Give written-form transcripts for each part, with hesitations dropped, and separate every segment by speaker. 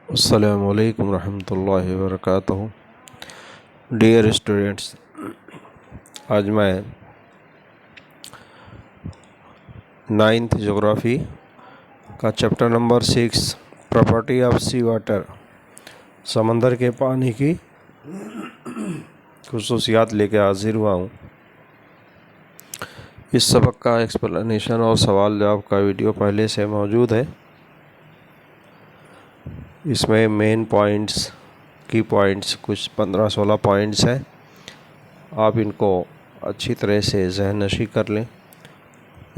Speaker 1: अस्सलामुअलैकुम रहमतुल्लाहि व बरकातुहू। डियर स्टूडेंट्स, आज मैं 9th जोग्राफ़ी का चैप्टर नंबर 6 प्रॉपर्टी ऑफ सी वाटर, समंदर के पानी की खुसूसियात लेके हाजिर हुआ हूँ। इस सबक का एक्सप्लेनेशन और सवाल जवाब का वीडियो पहले से मौजूद है। इसमें मेन पॉइंट्स, की पॉइंट्स कुछ 15-16 पॉइंट्स हैं। आप इनको अच्छी तरह से ज़हन नशी कर लें।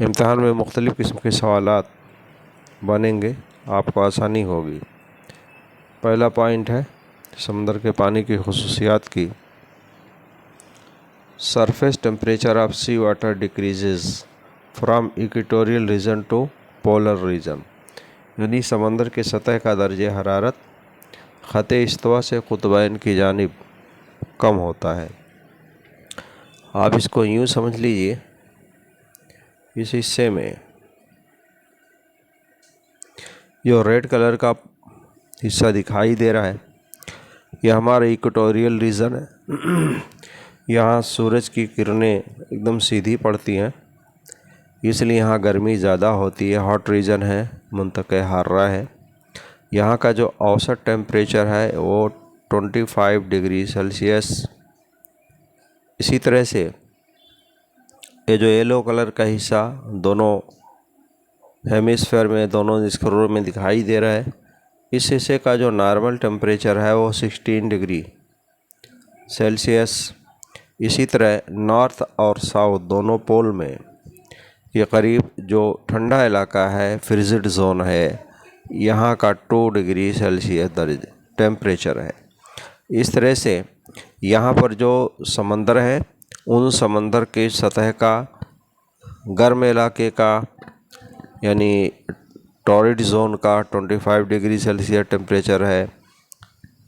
Speaker 1: इम्तिहान में मुख्तलिफ़ किस्म के सवालात बनेंगे, आपको आसानी होगी। पहला पॉइंट है समंदर के पानी की खुसूसियात की। Surface temperature of sea water decreases from equatorial region to polar region, यानी समंदर के सतह का दर्जे हरारत ख़ते इस्तवा से कुतबैन की जानिब कम होता है। आप इसको यूँ समझ लीजिए, इस हिस्से में जो रेड कलर का हिस्सा दिखाई दे रहा है, यह हमारा इक्वेटोरियल रीजन है। यहाँ सूरज की किरणें एकदम सीधी पड़ती हैं, इसलिए यहाँ गर्मी ज़्यादा होती है। हॉट रीजन है, मुंतक़े हार्रा है। यहाँ का जो औसत टेम्परेचर है वो 25 डिग्री सेल्सियस। इसी तरह से ये जो येलो कलर का हिस्सा दोनों हेमिस्फेयर में, दोनों स्क्रोल में दिखाई दे रहा है, इस हिस्से का जो नॉर्मल टेम्परेचर है वो 16 डिग्री सेल्सियस। इसी तरह नॉर्थ और साउथ दोनों पोल में ये करीब जो ठंडा इलाका है, फ्रिजिड जोन है, यहाँ का 2 डिग्री सेल्सियस दर्ज टेम्परेचर है। इस तरह से यहाँ पर जो समंदर है, उन समंदर के सतह का गर्म इलाके का यानी टॉरिड जोन का 25 डिग्री सेल्सियस टेम्परेचर है।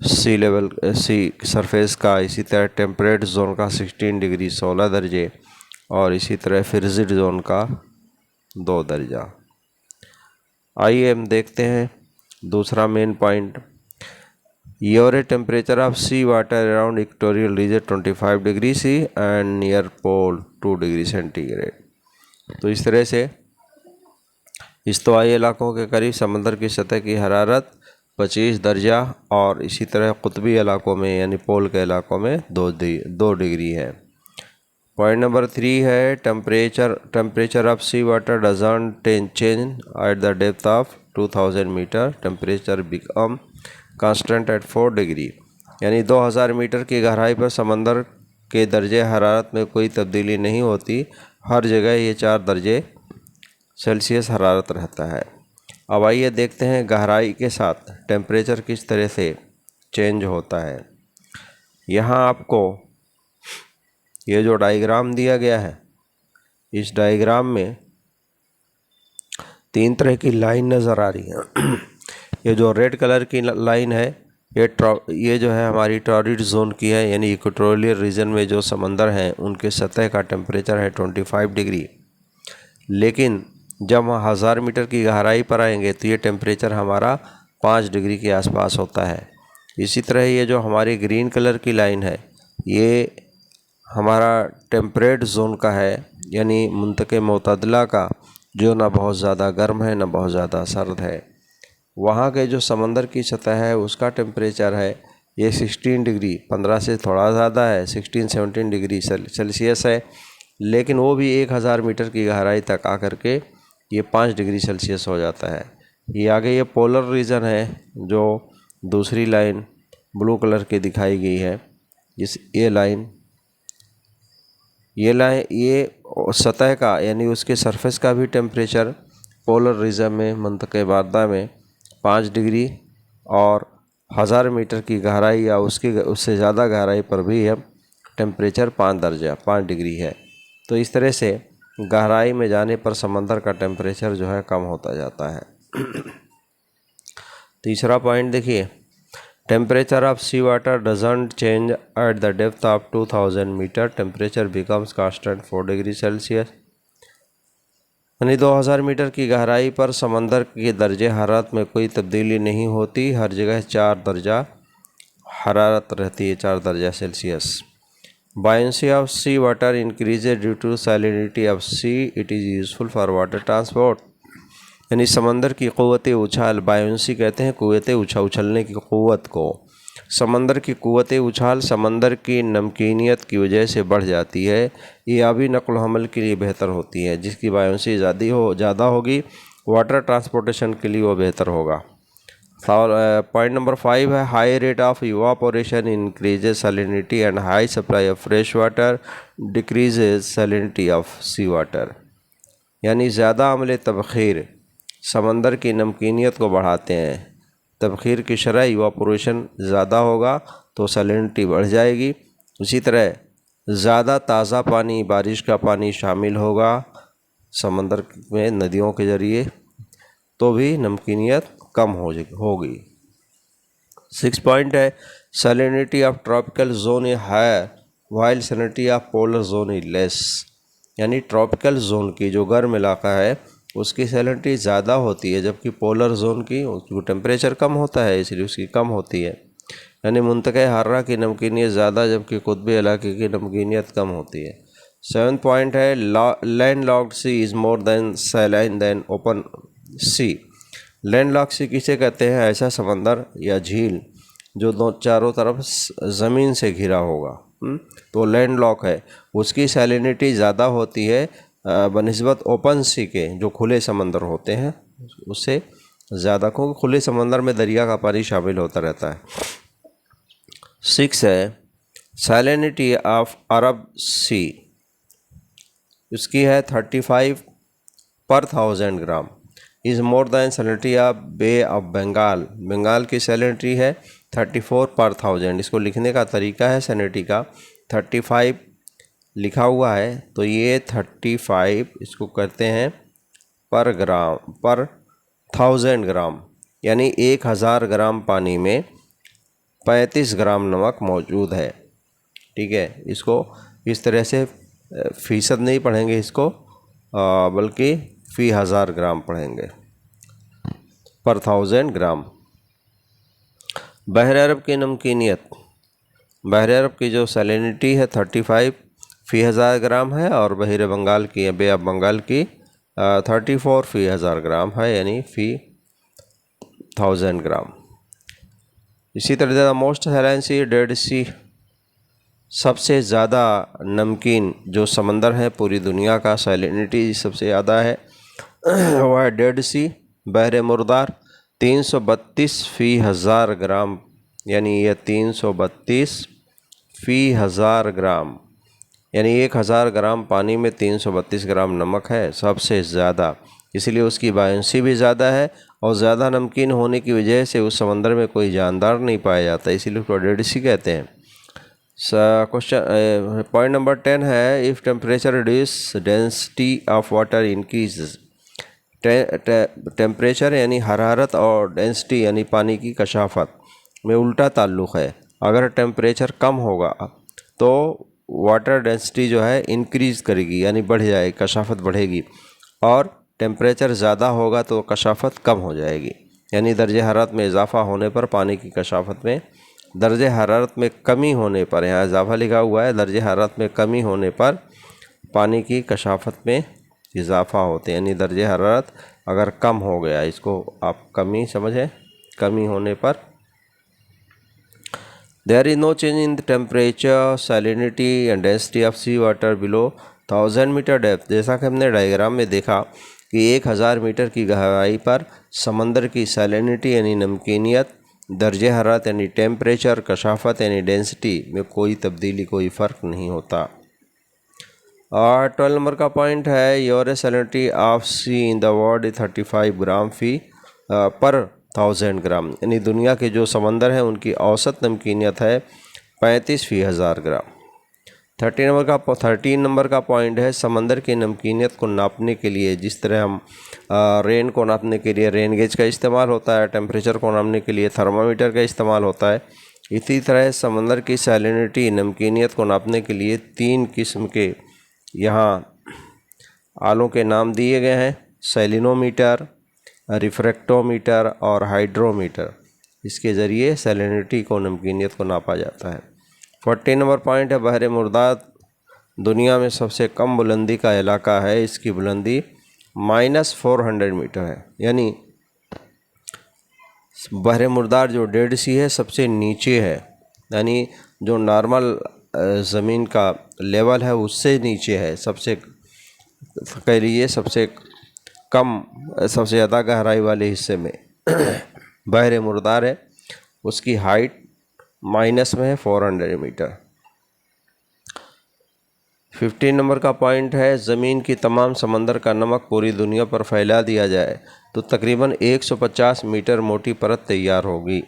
Speaker 1: सी लेवल, सी सरफेस का इसी तरह टेम्परेट जोन का 16 डिग्री 16 दर्जे, और इसी तरह फ्रिजिड जोन का 2 दर्जा। आइए हम देखते हैं दूसरा main point. Average temperature of sea water around equatorial region 25 degree C and near pole 2 degree centigrade. तो इस तरह से इस्तवाई इलाकों के करीब समंदर की सतह की हरारत 25 दर्जा, और इसी तरह कुतबी इलाकों में यानी पोल के इलाकों में 2 डिग्री है। पॉइंट नंबर 3 है temperature of sea water doesn't change at the depth of 2000 metre, temperature become constant at 4 degree, यानी 2000 मीटर की गहराई पर समंदर के दर्जे हरारत में कोई तब्दीली नहीं होती। हर जगह ये 4 दर्जे सेल्सियस हरारत रहता है। अब आइए देखते हैं गहराई के साथ टेम्परेचर किस तरह से चेंज होता है। यहाँ आपको ये जो डायग्राम दिया गया है, इस डायग्राम में 3 तरह की लाइन नज़र आ रही है। ये जो रेड कलर की लाइन है, ये जो है हमारी टॉरिड जोन की है, यानी इक्वेटोरियल रीजन में जो समंदर हैं उनके सतह का टेम्परेचर है 25 डिग्री। लेकिन जब हम 1000 मीटर की गहराई पर आएंगे तो ये टेम्परेचर हमारा 5 डिग्री के आसपास होता है। इसी तरह ये जो हमारी ग्रीन कलर की लाइन है, ये हमारा टेम्परेट जोन का है, यानी मुंतके मोतदला का, जो ना बहुत ज़्यादा गर्म है ना बहुत ज़्यादा सर्द है। वहाँ के जो समंदर की सतह है उसका टेम्परेचर है ये 16 डिग्री, 15 से थोड़ा ज़्यादा है, 16-17 डिग्री सेल्सियस है। लेकिन वो भी 1000 मीटर की गहराई तक आकर के ये 5 डिग्री सेल्सियस हो जाता है। ये आगे ये पोलर रीजन है, जो दूसरी लाइन ब्लू कलर की दिखाई गई है। ये लाइन ये सतह का यानी उसके सरफेस का भी टेम्परेचर पोलर रीजन में, मंतक़े बारदा में 5 डिग्री, और 1000 मीटर की गहराई या उससे ज़्यादा गहराई पर भी है टेम्परेचर 5 डिग्री है। तो इस तरह से गहराई में जाने पर समंदर का टेम्परेचर जो है कम होता जाता है। तीसरा पॉइंट देखिए, temperature of sea water doesn't change at the depth of 2000 metre, temperature becomes constant 4 degree Celsius. यानी 2000 मीटर की गहराई पर समंदर के दर्जे हरारत में कोई तब्दीली नहीं होती, हर जगह 4 दर्जा हरारत रहती है, 4 दर्जा Celsius. Buoyancy of sea water increases due to salinity of sea. It is useful for water transport. यानी समंदर की क़ुव्वत उछाल, बायोंसी कहते हैं क़ुव्वत उछलने की क़ुव्वत को। समंदर की क़ुव्वत उछाल समंदर की नमकीनियत की वजह से बढ़ जाती है। ये आबी नक़्ल हमल के लिए बेहतर होती है। जिसकी बायोंसी ज़्यादा होगी, वाटर ट्रांसपोर्टेशन के लिए वो बेहतर होगा। पॉइंट नंबर 5 है high rate of evaporation increases salinity and high supply of fresh water decreases salinity of sea water. यानी ज़्यादा अमले तबख़ीर समंदर की नमकीनियत को बढ़ाते हैं। तबख़ीर की शरह इवापोरेशन ज़्यादा होगा तो सैलिनिटी बढ़ जाएगी। उसी तरह ज़्यादा ताज़ा पानी, बारिश का पानी शामिल होगा समंदर में नदियों के ज़रिए तो भी नमकीनियत कम होगी। 6 पॉइंट है salinity of tropical zone is higher while salinity of polar zone is less. यानी ट्रॉपिकल जोन की जो गर्म इलाका है उसकी सैलिनिटी ज़्यादा होती है, जबकि पोलर जोन की जो टेम्परेचर कम होता है इसलिए उसकी कम होती है। यानी मुंतक़े हर्रा की नमकीनियत ज़्यादा जबकि कुतबी इलाके की नमकीनियत कम होती है। 7 पॉइंट है land locked sea is more than saline than open sea. Landlock sea किसे कहते हैं? ऐसा समंदर या झील जो चारों तरफ ज़मीन से घिरा होगा, तो लैंडलॉक है। उसकी सैलिनिटी ज़्यादा होती है बनिस्बत ओपन सी के जो खुले समंदर होते हैं उससे ज़्यादा, क्योंकि खुले समंदर में दरिया का पानी शामिल होता रहता है। 6 है सैलिनिटी ऑफ अरब सी, उसकी है 35 पर 1000 ग्राम। Is more than salinity of bay of Bengal. Bengal की सैलिनिटी है 34 पर 1000। इसको लिखने का तरीका है सैलिनिटी का 35 लिखा हुआ है तो ये 35 इसको करते हैं पर 1000 ग्राम, यानी 1000 ग्राम पानी में 35 ग्राम नमक मौजूद है। ठीक है, इसको इस तरह से फ़ीसद नहीं पढ़ेंगे इसको, बल्कि फ़ी 1000 ग्राम पढ़ेंगे पर 1000 ग्राम। बहर अरब की नमकीनियत, बहर अरब की जो सैलिनिटी है 35 फ़ी 1000 ग्राम है और बहर बंगाल की बे ऑफ बंगाल की 34 फ़ी 1000 ग्राम है, यानी फ़ी 1000 ग्राम। इसी तरह मोस्ट सैलाइन सी डेड सी, सबसे ज़्यादा नमकीन जो समंदर है पूरी दुनिया का, सैलिनिटी सबसे ज़्यादा है वह है डेड सी बहर मुर्दार 332 फ़ी 1000 ग्राम, यानी यह 332 फ़ी 1000 ग्राम, यानी 1000 ग्राम पानी में 332 ग्राम नमक है सबसे ज़्यादा, इसलिए उसकी बायोंसी भी ज़्यादा है और ज़्यादा नमकीन होने की वजह से उस समंदर में कोई जानदार नहीं पाया जाता, इसीलिए उसको डेड सी कहते हैं। क्वेश्चन पॉइंट नंबर 10 है if temperature reduce density of water increase. Temperature यानी हरारत और डेंसिटी यानी पानी की कशाफत में उल्टा ताल्लुक़ है। अगर टेम्परेचर कम होगा तो वाटर डेंसिटी जो है इंक्रीज़ करेगी यानी बढ़ जाएगी, कशाफत बढ़ेगी, और टेम्परेचर ज़्यादा होगा तो कशाफत कम हो जाएगी। यानी दर्जे हरारत में इजाफ़ा होने पर पानी की कशाफत में, दर्जे हरारत में कमी होने पर, यहाँ इजाफ़ा लिखा हुआ है, दर्जे हरारत में कमी होने पर पानी की कशाफत में इजाफ़ा होते हैं। यानी दर्जे हरारत अगर कम हो गया, इसको आप कमी समझें, कमी होने पर there is no change in the temperature salinity and density of sea water below 1000 metre depth. जैसा कि हमने डायग्राम में देखा कि 1000 मीटर की गहराई पर समंदर की सैलिनिटी यानी नमकीनियत, दर्जे हरारत यानी टेम्परेचर, कशाफत यानी डेंसिटी में कोई तब्दीली, कोई फ़र्क नहीं होता। और 12 नंबर का पॉइंट है your salinity of sea in the world 35 gram फ़ी पर 1000 ग्राम, यानी दुनिया के जो समंदर हैं उनकी औसत नमकीनियत है 35 फ़ी 1000 ग्राम। 13 नंबर का पॉइंट है समंदर की नमकीनियत को नापने के लिए, जिस तरह हम रेन को नापने के लिए रेन गेज का इस्तेमाल होता है, टेम्परेचर को नापने के लिए थर्मामीटर का इस्तेमाल होता है, इसी तरह समंदर की सैलिनिटी नमकीनियत को नापने के लिए 3 किस्म के यहाँ आलों के नाम दिए गए हैं, सैलिनोमीटर, रिफ्रैक्टोमीटर और हाइड्रोमीटर। इसके ज़रिए सैलिनिटी को, नमकीनियत को नापा जाता है। 40 नंबर पॉइंट है, बहर मुर्दार दुनिया में सबसे कम बुलंदी का इलाका है। इसकी बुलंदी -400 मीटर है। यानी बहर मुर्दार जो डेड सी है सबसे नीचे है, यानी जो नॉर्मल ज़मीन का लेवल है उससे नीचे है, सबसे कह लीजिए सबसे कम, सबसे ज़्यादा गहराई वाले हिस्से में बहर मुर्दार है। उसकी हाइट माइनस में है 400 मीटर। 15 नंबर का पॉइंट है, ज़मीन की तमाम समंदर का नमक पूरी दुनिया पर फैला दिया जाए तो तकरीबन 150 मीटर मोटी परत तैयार होगी।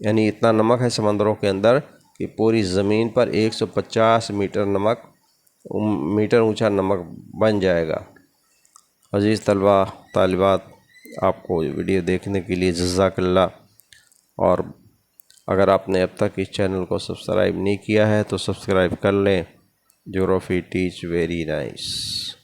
Speaker 1: यानी इतना नमक है समंदरों के अंदर कि पूरी ज़मीन पर 150 मीटर ऊंचा नमक बन जाएगा। अज़ीज़ तलबा तालिबात, आपको वीडियो देखने के लिए जज़ाकल्लाह। और अगर आपने अब तक इस चैनल को सब्सक्राइब नहीं किया है तो सब्सक्राइब कर लें। Geography teach very nice.